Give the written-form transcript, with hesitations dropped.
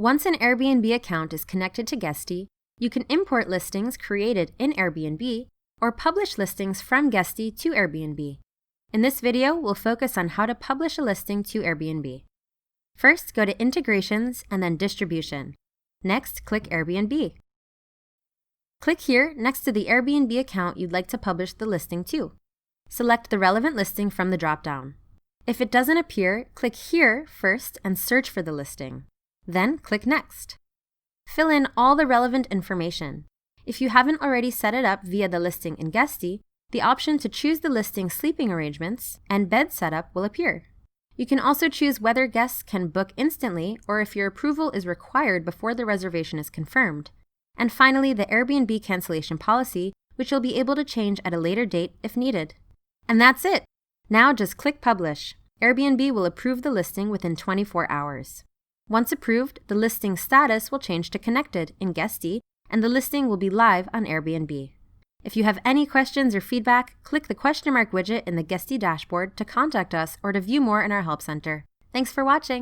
Once an Airbnb account is connected to Guesty, you can import listings created in Airbnb or publish listings from Guesty to Airbnb. In this video, we'll focus on how to publish a listing to Airbnb. First, go to Integrations and then Distribution. Next, click Airbnb. Click here next to the Airbnb account you'd like to publish the listing to. Select the relevant listing from the drop-down. If it doesn't appear, click here first and search for the listing. Then click Next. Fill in all the relevant information. If you haven't already set it up via the listing in Guesty, the option to choose the listing's sleeping arrangements and bed setup will appear. You can also choose whether guests can book instantly or if your approval is required before the reservation is confirmed. And finally, the Airbnb cancellation policy, which you'll be able to change at a later date if needed. And that's it! Now just click Publish. Airbnb will approve the listing within 24 hours. Once approved, the listing status will change to Connected in Guesty, and the listing will be live on Airbnb. If you have any questions or feedback, click the question mark widget in the Guesty dashboard to contact us or to view more in our Help Center. Thanks for watching!